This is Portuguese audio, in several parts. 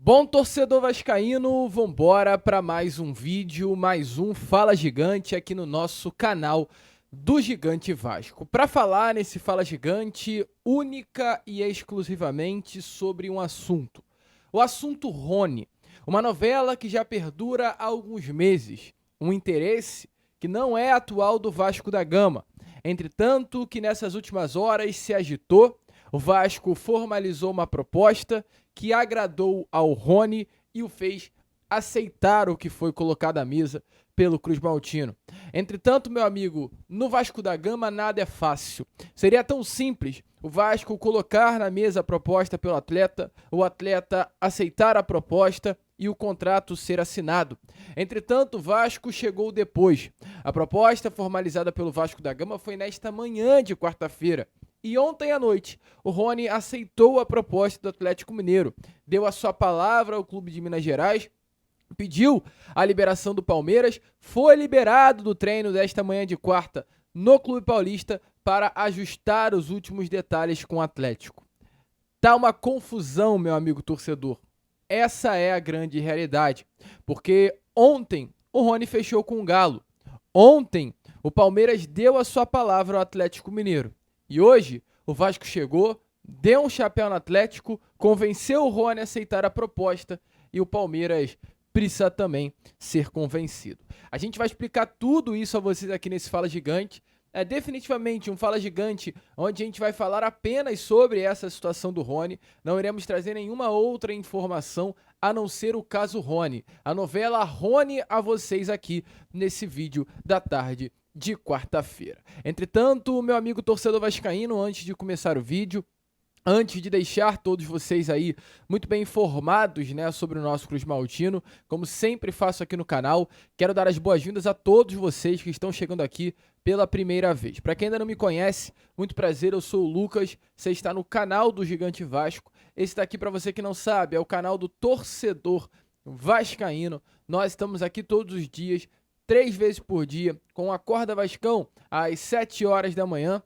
Bom, torcedor vascaíno, vambora para mais um vídeo, mais um Fala Gigante aqui no nosso canal do Gigante Vasco. Para falar nesse Fala Gigante, única e exclusivamente sobre um assunto. O assunto Rony, uma novela que já perdura há alguns meses, um interesse que não é atual do Vasco da Gama. Entretanto, que nessas últimas horas se agitou, o Vasco formalizou uma proposta que agradou ao Rony e o fez aceitar o que foi colocado à mesa pelo Cruz Maltino. Entretanto, meu amigo, no Vasco da Gama nada é fácil. Seria tão simples o Vasco colocar na mesa a proposta pelo atleta, o atleta aceitar a proposta e o contrato ser assinado. Entretanto, o Vasco chegou depois. A proposta formalizada pelo Vasco da Gama foi nesta manhã de quarta-feira. E ontem à noite, o Rony aceitou a proposta do Atlético Mineiro, deu a sua palavra ao clube de Minas Gerais, pediu a liberação do Palmeiras, foi liberado do treino desta manhã de quarta no Clube Paulista para ajustar os últimos detalhes com o Atlético. Tá uma confusão, meu amigo torcedor. Essa é a grande realidade, porque ontem o Rony fechou com o Galo. Ontem o Palmeiras deu a sua palavra ao Atlético Mineiro. E hoje, o Vasco chegou, deu um chapéu no Atlético, convenceu o Rony a aceitar a proposta e o Palmeiras precisa também ser convencido. A gente vai explicar tudo isso a vocês aqui nesse Fala Gigante. É definitivamente um Fala Gigante onde a gente vai falar apenas sobre essa situação do Rony. Não iremos trazer nenhuma outra informação a não ser o caso Rony. A novela Rony a vocês aqui nesse vídeo da tarde de quarta-feira. Entretanto, meu amigo torcedor vascaíno, antes de começar o vídeo, antes de deixar todos vocês aí muito bem informados, né, sobre o nosso Cruz Maltino, como sempre faço aqui no canal, quero dar as boas-vindas a todos vocês que estão chegando aqui pela primeira vez. Para quem ainda não me conhece, muito prazer, eu sou o Lucas, você está no canal do Gigante Vasco. Esse daqui, para você que não sabe, é o canal do torcedor vascaíno. Nós estamos aqui todos os dias, 3 vezes por dia, com a Acorda Vascão, às 7 horas da manhã.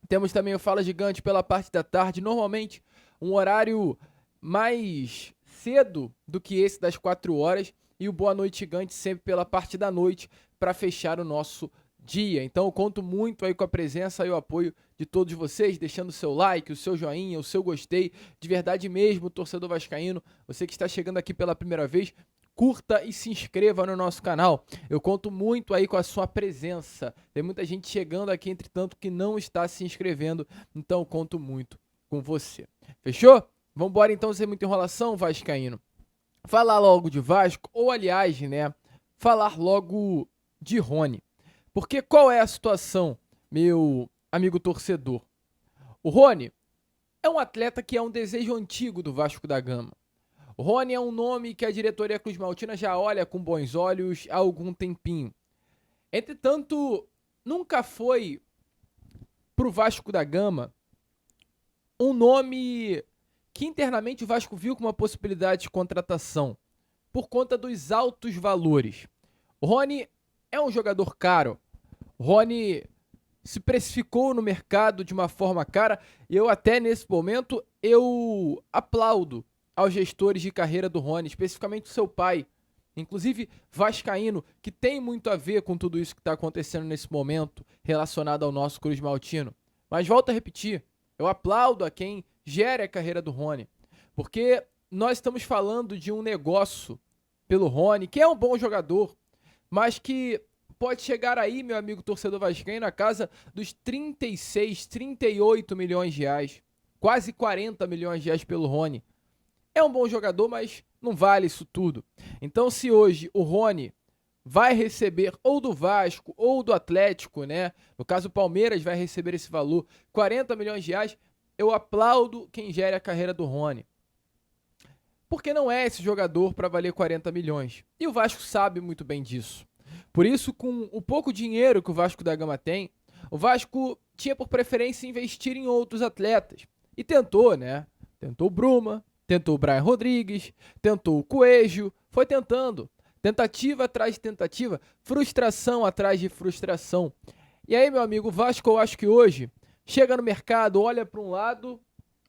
Temos também o Fala Gigante pela parte da tarde, normalmente um horário mais cedo do que esse das 4 horas. E o Boa Noite Gigante sempre pela parte da noite para fechar o nosso dia. Então eu conto muito aí com a presença e o apoio de todos vocês, deixando o seu like, o seu joinha, o seu gostei. De verdade mesmo, torcedor vascaíno, você que está chegando aqui pela primeira vez, curta e se inscreva no nosso canal. Eu conto muito aí com a sua presença. Tem muita gente chegando aqui, entretanto, que não está se inscrevendo. Então eu conto muito com você. Fechou? Vamos embora então, sem muita enrolação, vascaíno. Falar logo de Vasco, ou aliás, né, falar logo de Rony. Porque qual é a situação, meu amigo torcedor? O Rony é um atleta que é um desejo antigo do Vasco da Gama. O Rony é um nome que a diretoria Cruz Maltina já olha com bons olhos há algum tempinho. Entretanto, nunca foi pro Vasco da Gama um nome que internamente o Vasco viu como uma possibilidade de contratação, por conta dos altos valores. O Rony é um jogador caro. O Rony se precificou no mercado de uma forma cara. Eu até nesse momento, eu aplaudo aos gestores de carreira do Rony, especificamente o seu pai, inclusive vascaíno, que tem muito a ver com tudo isso que está acontecendo nesse momento relacionado ao nosso Cruz Maltino. Mas volto a repetir, eu aplaudo a quem gera a carreira do Rony, porque nós estamos falando de um negócio pelo Rony, que é um bom jogador, mas que pode chegar aí, meu amigo torcedor vascaíno, na casa dos 36, 38 milhões de reais, quase 40 milhões de reais pelo Rony. É um bom jogador, mas não vale isso tudo. Então, se hoje o Rony vai receber ou do Vasco ou do Atlético, né? No caso, o Palmeiras vai receber esse valor, 40 milhões de reais, eu aplaudo quem gera a carreira do Rony. Porque não é esse jogador para valer 40 milhões. E o Vasco sabe muito bem disso. Por isso, com o pouco dinheiro que o Vasco da Gama tem, o Vasco tinha por preferência investir em outros atletas. E tentou, né? Tentou o Bruma, tentou o Brian Rodrigues, tentou o Coelho, foi tentando. Tentativa atrás de tentativa, frustração atrás de frustração. E aí, meu amigo, o Vasco, eu acho que hoje, chega no mercado, olha para um lado,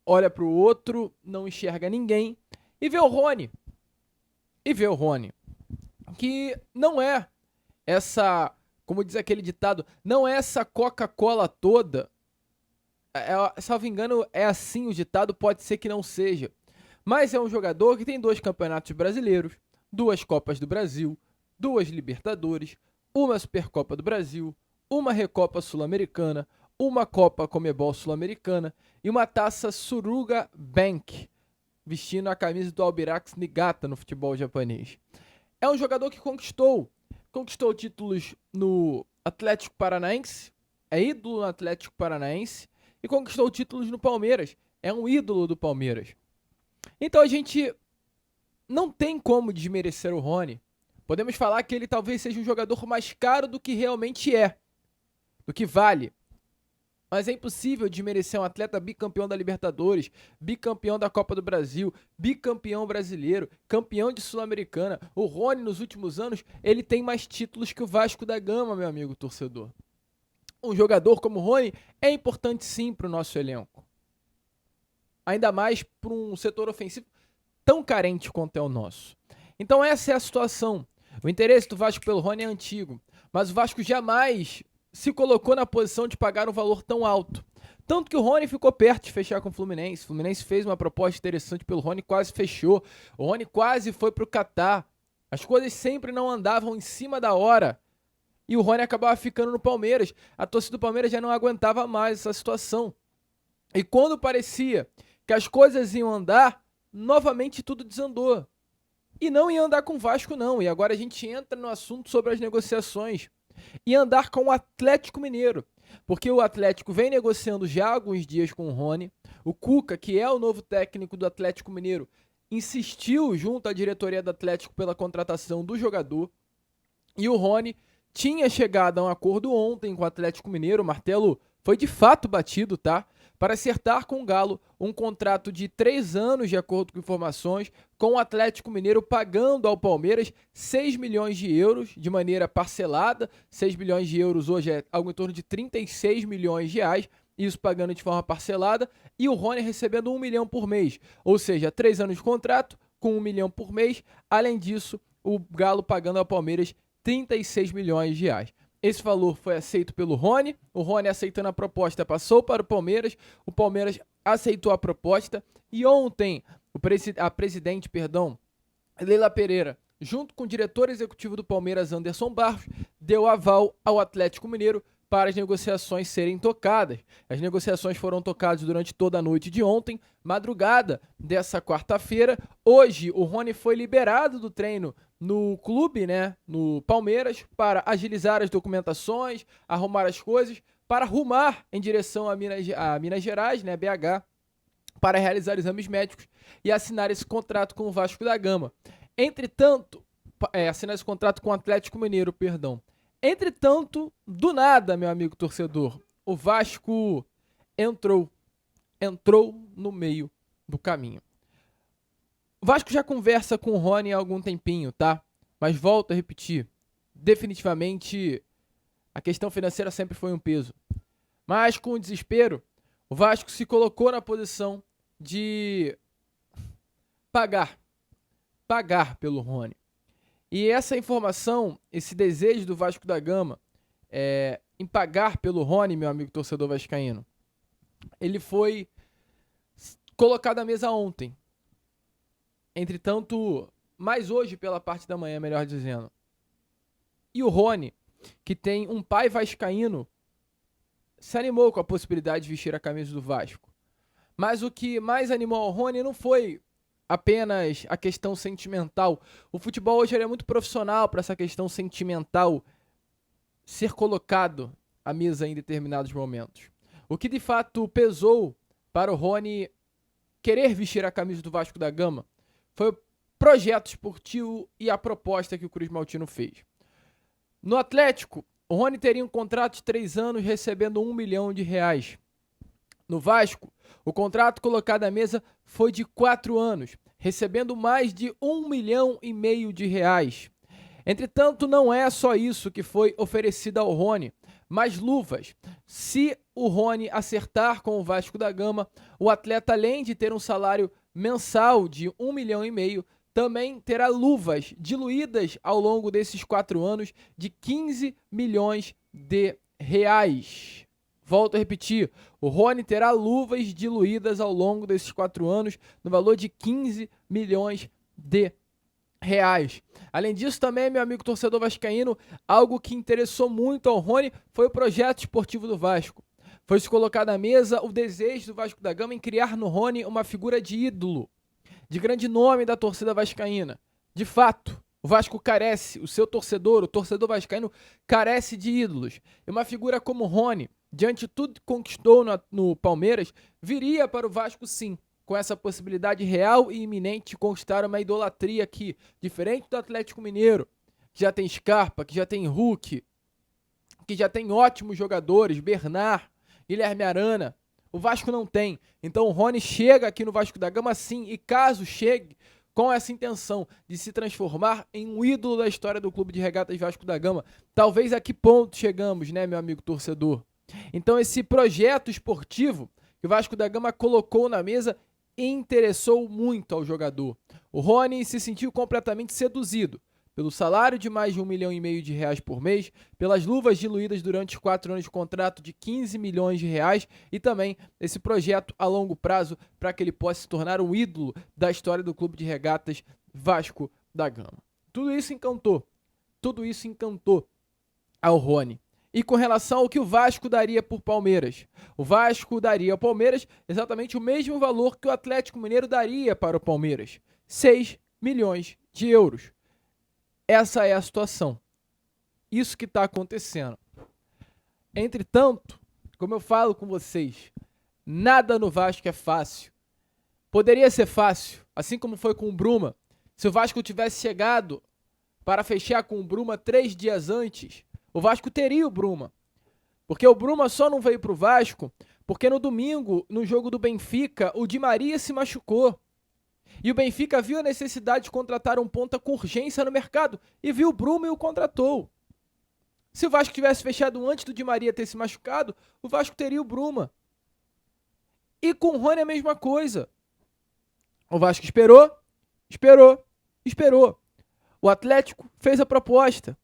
olha para o outro, não enxerga ninguém E ver o Rony. Que não é essa, como diz aquele ditado, não é essa Coca-Cola toda. Salvo engano, é assim o ditado, pode ser que não seja. Mas é um jogador que tem 2 campeonatos brasileiros, 2 Copas do Brasil, 2 Libertadores, uma Supercopa do Brasil, uma Recopa Sul-Americana, uma Copa Comebol Sul-Americana e uma taça Suruga Bank, vestindo a camisa do Albirex Niigata no futebol japonês. É um jogador que conquistou títulos no Atlético Paranaense, é ídolo no Atlético Paranaense, e conquistou títulos no Palmeiras, é um ídolo do Palmeiras. Então a gente não tem como desmerecer o Rony. Podemos falar que ele talvez seja um jogador mais caro do que realmente é, do que vale. Mas é impossível desmerecer um atleta bicampeão da Libertadores, bicampeão da Copa do Brasil, bicampeão brasileiro, campeão de Sul-Americana. O Rony, nos últimos anos, ele tem mais títulos que o Vasco da Gama, meu amigo torcedor. Um jogador como o Rony é importante sim para o nosso elenco. Ainda mais para um setor ofensivo tão carente quanto é o nosso. Então essa é a situação. O interesse do Vasco pelo Rony é antigo, mas o Vasco jamais se colocou na posição de pagar um valor tão alto. Tanto que o Rony ficou perto de fechar com o Fluminense. O Fluminense fez uma proposta interessante pelo Rony, quase fechou. O Rony quase foi para o Catar. As coisas sempre não andavam em cima da hora. E o Rony acabava ficando no Palmeiras. A torcida do Palmeiras já não aguentava mais essa situação. E quando parecia que as coisas iam andar, novamente tudo desandou. E não ia andar com o Vasco, não. E agora a gente entra no assunto sobre as negociações. E andar com o Atlético Mineiro. Porque o Atlético vem negociando já há alguns dias com o Rony. O Cuca, que é o novo técnico do Atlético Mineiro, insistiu junto à diretoria do Atlético pela contratação do jogador. E o Rony tinha chegado a um acordo ontem com o Atlético Mineiro. O martelo foi de fato batido, tá? Para acertar com o Galo um contrato de 3 anos, de acordo com informações, com o Atlético Mineiro pagando ao Palmeiras 6 milhões de euros de maneira parcelada. 6 milhões de euros hoje é algo em torno de 36 milhões de reais, isso pagando de forma parcelada, e o Rony recebendo 1 milhão por mês, ou seja, 3 anos de contrato com 1 milhão por mês. Além disso, o Galo pagando ao Palmeiras 36 milhões de reais. Esse valor foi aceito pelo Rony, o Rony aceitando a proposta passou para o Palmeiras aceitou a proposta e ontem a presidente, Leila Pereira, junto com o diretor executivo do Palmeiras, Anderson Barros, deu aval ao Atlético Mineiro para as negociações serem tocadas. As negociações foram tocadas durante toda a noite de ontem, madrugada dessa quarta-feira. Hoje o Rony foi liberado do treino no clube, né, no Palmeiras, para agilizar as documentações, arrumar as coisas, para rumar em direção a Minas Gerais, né, BH, para realizar exames médicos e assinar esse contrato com o Vasco da Gama. Entretanto, assinar esse contrato com o Atlético Mineiro, perdão. Entretanto, do nada, meu amigo torcedor, o Vasco entrou no meio do caminho. O Vasco já conversa com o Rony há algum tempinho, tá? Mas volto a repetir, definitivamente a questão financeira sempre foi um peso. Mas com o desespero, o Vasco se colocou na posição de pagar pelo Rony. E essa informação, esse desejo do Vasco da Gama em pagar pelo Rony, meu amigo torcedor vascaíno, ele foi colocado à mesa ontem. Entretanto, mais hoje pela parte da manhã, melhor dizendo. E o Rony, que tem um pai vascaíno, se animou com a possibilidade de vestir a camisa do Vasco. Mas o que mais animou ao Rony não foi apenas a questão sentimental. O futebol hoje é muito profissional para essa questão sentimental ser colocado à mesa em determinados momentos. O que de fato pesou para o Rony querer vestir a camisa do Vasco da Gama foi o projeto esportivo e a proposta que o Cruz Maltino fez. No Atlético, o Rony teria um contrato de 3 anos recebendo 1 milhão de reais. No Vasco, o contrato colocado à mesa foi de 4 anos, recebendo mais de 1,5 milhão de reais. Entretanto, não é só isso que foi oferecido ao Rony, mas luvas. Se o Rony acertar com o Vasco da Gama, o atleta, além de ter um salário mensal de 1,5 milhão, também terá luvas diluídas ao longo desses 4 anos de 15 milhões de reais. Volto a repetir, o Rony terá luvas diluídas ao longo desses 4 anos no valor de 15 milhões de reais. Além disso, também, meu amigo torcedor vascaíno, algo que interessou muito ao Rony foi o projeto esportivo do Vasco. Foi-se colocar na mesa o desejo do Vasco da Gama em criar no Rony uma figura de ídolo, de grande nome da torcida vascaína. De fato, o Vasco carece, o seu torcedor, o torcedor vascaíno, carece de ídolos. E uma figura como o Rony, diante de tudo que conquistou no Palmeiras, viria para o Vasco sim, com essa possibilidade real e iminente de conquistar uma idolatria aqui, diferente do Atlético Mineiro, que já tem Scarpa, que já tem Hulk, que já tem ótimos jogadores, Bernard, Guilherme Arana. O Vasco não tem. Então o Rony chega aqui no Vasco da Gama sim, e caso chegue com essa intenção de se transformar em um ídolo da história do Clube de Regatas Vasco da Gama, talvez a que ponto chegamos, né, meu amigo torcedor? Então esse projeto esportivo que o Vasco da Gama colocou na mesa interessou muito ao jogador. O Rony se sentiu completamente seduzido pelo salário de mais de 1,5 milhão de reais por mês, pelas luvas diluídas durante os 4 anos de contrato de 15 milhões de reais e também esse projeto a longo prazo para que ele possa se tornar um ídolo da história do Clube de Regatas Vasco da Gama. Tudo isso encantou ao Rony. E com relação ao que o Vasco daria por Palmeiras, o Vasco daria ao Palmeiras exatamente o mesmo valor que o Atlético Mineiro daria para o Palmeiras, 6 milhões de euros. Essa é a situação. Isso que está acontecendo. Entretanto, como eu falo com vocês, nada no Vasco é fácil. Poderia ser fácil, assim como foi com o Bruma. Se o Vasco tivesse chegado para fechar com o Bruma 3 dias antes, o Vasco teria o Bruma. Porque o Bruma só não veio para o Vasco porque no domingo, no jogo do Benfica, o Di Maria se machucou. E o Benfica viu a necessidade de contratar um ponta com urgência no mercado e viu o Bruma e o contratou. Se o Vasco tivesse fechado antes do Di Maria ter se machucado, o Vasco teria o Bruma. E com o Rony a mesma coisa. O Vasco esperou. O Atlético fez a proposta.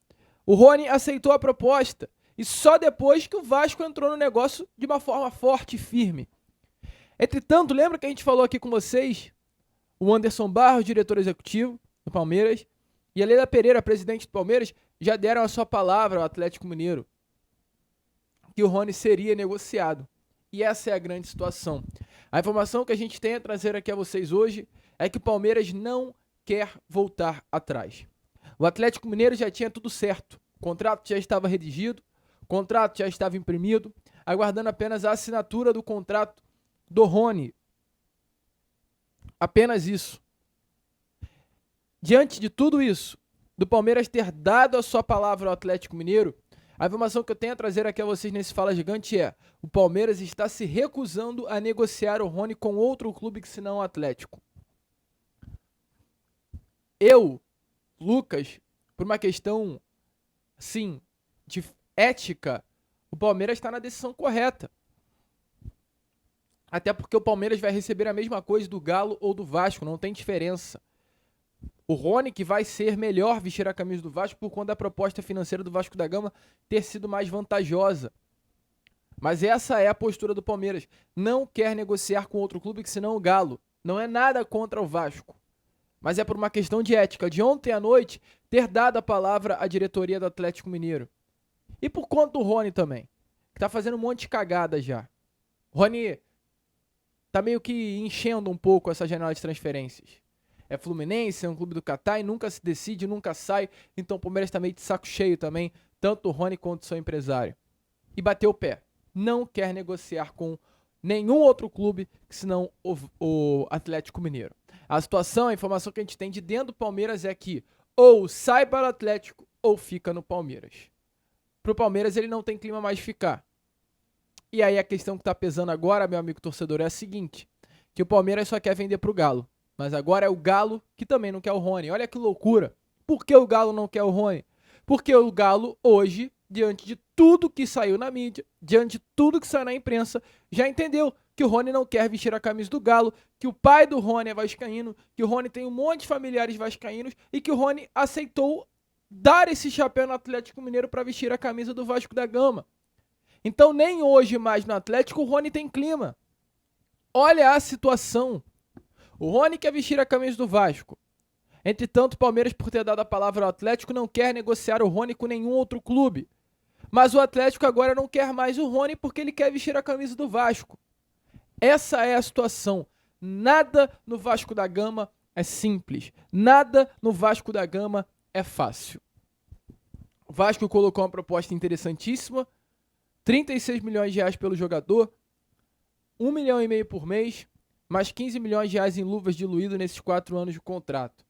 O Rony aceitou a proposta. E só depois que o Vasco entrou no negócio de uma forma forte e firme. Entretanto, lembra que a gente falou aqui com vocês? O Anderson Barros, diretor executivo do Palmeiras, e a Leila Pereira, presidente do Palmeiras, já deram a sua palavra ao Atlético Mineiro que o Rony seria negociado. E essa é a grande situação. A informação que a gente tem a trazer aqui a vocês hoje é que o Palmeiras não quer voltar atrás. O Atlético Mineiro já tinha tudo certo. O contrato já estava redigido, o contrato já estava imprimido, aguardando apenas a assinatura do contrato do Rony. Apenas isso. Diante de tudo isso, do Palmeiras ter dado a sua palavra ao Atlético Mineiro, a informação que eu tenho a trazer aqui a vocês nesse Fala Gigante é: o Palmeiras está se recusando a negociar o Rony com outro clube que senão o Atlético. Eu, Lucas, por uma questão, sim, de ética, o Palmeiras está na decisão correta. Até porque o Palmeiras vai receber a mesma coisa do Galo ou do Vasco, não tem diferença. O Rony que vai ser melhor vestir a camisa do Vasco por conta da proposta financeira do Vasco da Gama ter sido mais vantajosa. Mas essa é a postura do Palmeiras. Não quer negociar com outro clube que senão o Galo. Não é nada contra o Vasco. Mas é por uma questão de ética. De ontem à noite, ter dado a palavra à diretoria do Atlético Mineiro. E por conta do Rony também, que tá fazendo um monte de cagada já. Rony tá meio que enchendo um pouco essa janela de transferências. É Fluminense, é um clube do Catar e nunca se decide, nunca sai. Então o Palmeiras tá meio de saco cheio também, tanto o Rony quanto o seu empresário. E bateu o pé. Não quer negociar com nenhum outro clube que senão o Atlético Mineiro. A situação, a informação que a gente tem de dentro do Palmeiras é que ou sai para o Atlético ou fica no Palmeiras. Pro Palmeiras ele não tem clima mais de ficar. E aí a questão que tá pesando agora, meu amigo torcedor, é a seguinte: que o Palmeiras só quer vender pro Galo. Mas agora é o Galo que também não quer o Rony. Olha que loucura. Por que o Galo não quer o Rony? Porque o Galo hoje, diante de tudo que saiu na mídia, diante de tudo que saiu na imprensa, já entendeu que o Rony não quer vestir a camisa do Galo, que o pai do Rony é vascaíno, que o Rony tem um monte de familiares vascaínos e que o Rony aceitou dar esse chapéu no Atlético Mineiro para vestir a camisa do Vasco da Gama. Então nem hoje mais no Atlético o Rony tem clima. Olha a situação. O Rony quer vestir a camisa do Vasco. Entretanto, o Palmeiras, por ter dado a palavra ao Atlético, não quer negociar o Rony com nenhum outro clube. Mas o Atlético agora não quer mais o Rony porque ele quer vestir a camisa do Vasco. Essa é a situação. Nada no Vasco da Gama é simples. Nada no Vasco da Gama é fácil. O Vasco colocou uma proposta interessantíssima. 36 milhões de reais pelo jogador. 1,5 milhão por mês. Mais 15 milhões de reais em luvas diluído nesses 4 anos de contrato.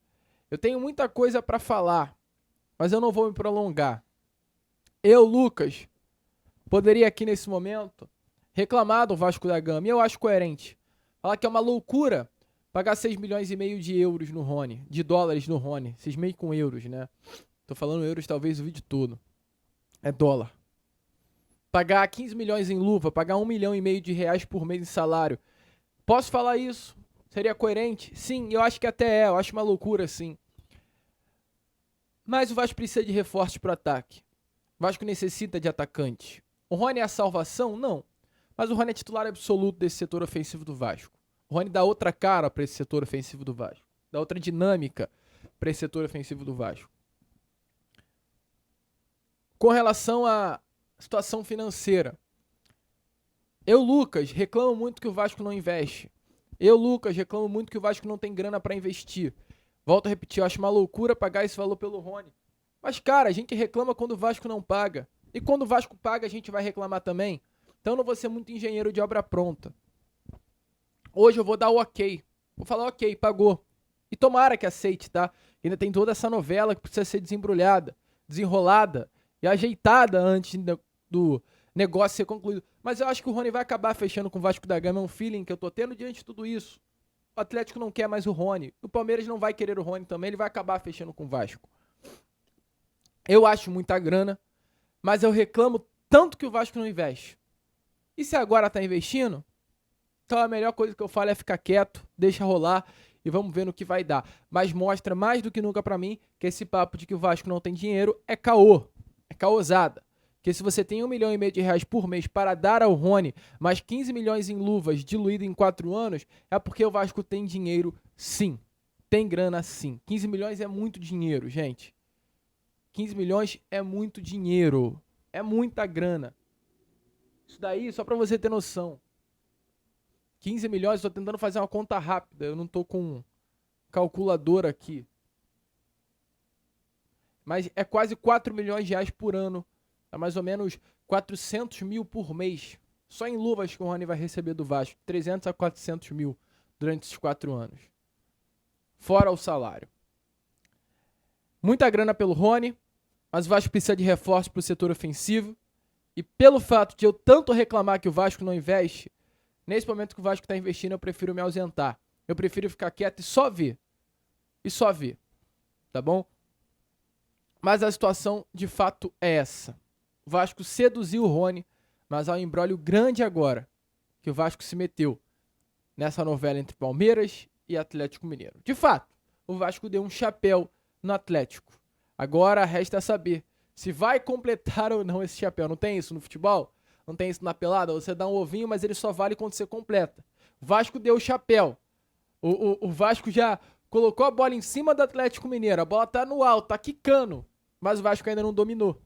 Eu tenho muita coisa para falar, mas eu não vou me prolongar. Eu, Lucas, poderia aqui nesse momento reclamar do Vasco da Gama, e eu acho coerente. Falar que é uma loucura pagar 6 milhões e meio de euros no Rony, de dólares no Rony, 6,5 com euros, né? Tô falando euros talvez o vídeo todo. É dólar. Pagar 15 milhões em luva, pagar 1,5 milhão de reais por mês em salário. Posso falar isso? Seria coerente? Sim, eu acho que até eu acho uma loucura, sim. Mas o Vasco precisa de reforços para o ataque. O Vasco necessita de atacante. O Rony é a salvação? Não. Mas o Rony é titular absoluto desse setor ofensivo do Vasco. O Rony dá outra cara para esse setor ofensivo do Vasco. Dá outra dinâmica para esse setor ofensivo do Vasco. Com relação à situação financeira. Eu, Lucas, reclamo muito que o Vasco não investe. Eu, Lucas, reclamo muito que o Vasco não tem grana para investir. Volto a repetir, eu acho uma loucura pagar esse valor pelo Rony. Mas, cara, a gente reclama quando o Vasco não paga. E quando o Vasco paga, a gente vai reclamar também. Então eu não vou ser muito engenheiro de obra pronta. Hoje eu vou dar o ok. Vou falar ok, pagou. E tomara que aceite, tá? Ainda tem toda essa novela que precisa ser desembrulhada, desenrolada e ajeitada antes do negócio ser concluído. Mas eu acho que o Rony vai acabar fechando com o Vasco da Gama. É um feeling que eu tô tendo diante de tudo isso. O Atlético não quer mais o Rony. O Palmeiras não vai querer o Rony também. Ele vai acabar fechando com o Vasco. Eu acho muita grana, mas eu reclamo tanto que o Vasco não investe. E se agora tá investindo, então a melhor coisa que eu falo é ficar quieto, deixa rolar e vamos ver no que vai dar. Mas mostra mais do que nunca pra mim que esse papo de que o Vasco não tem dinheiro é caô. É caosada. Porque se você tem 1,5 milhão de reais por mês para dar ao Rony, mais 15 milhões em luvas diluído em 4 anos, é porque o Vasco tem dinheiro sim. Tem grana sim. 15 milhões é muito dinheiro, gente. 15 milhões é muito dinheiro. É muita grana. Isso daí, só para você ter noção. 15 milhões, estou tentando fazer uma conta rápida. Eu não estou com calculadora aqui. Mas é quase 4 milhões de reais por ano. É mais ou menos 400 mil por mês. Só em luvas que o Rony vai receber do Vasco. 300 a 400 mil durante esses 4 anos. Fora o salário. Muita grana pelo Rony, mas o Vasco precisa de reforço para o setor ofensivo. E pelo fato de eu tanto reclamar que o Vasco não investe, nesse momento que o Vasco está investindo, eu prefiro me ausentar. Eu prefiro ficar quieto e só ver. E só ver. Tá bom? Mas a situação de fato é essa. O Vasco seduziu o Rony, mas há um imbróglio grande agora que o Vasco se meteu nessa novela entre Palmeiras e Atlético Mineiro. De fato, o Vasco deu um chapéu no Atlético. Agora resta saber se vai completar ou não esse chapéu. Não tem isso no futebol? Não tem isso na pelada? Você dá um ovinho, mas ele só vale quando você completa. O Vasco deu o chapéu. O Vasco já colocou a bola em cima do Atlético Mineiro. A bola tá no alto, tá quicando. Mas o Vasco ainda não dominou.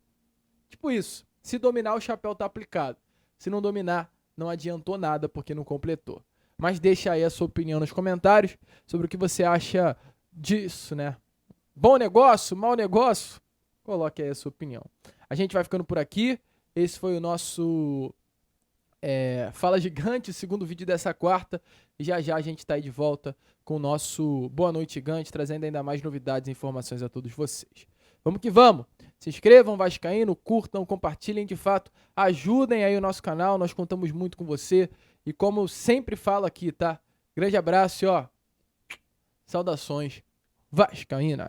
Tipo isso. Se dominar, o chapéu tá aplicado. Se não dominar, não adiantou nada porque não completou. Mas deixa aí a sua opinião nos comentários sobre o que você acha disso, né? Bom negócio? Mau negócio? Coloque aí a sua opinião. A gente vai ficando por aqui. Esse foi o nosso Fala Gigante, o segundo vídeo dessa quarta. E já já a gente tá aí de volta com o nosso Boa Noite Gigante, trazendo ainda mais novidades e informações a todos vocês. Vamos que vamos! Se inscrevam, vascaíno, curtam, compartilhem, de fato, ajudem aí o nosso canal, nós contamos muito com você. E como eu sempre falo aqui, tá? Grande abraço e ó, saudações vascaínas!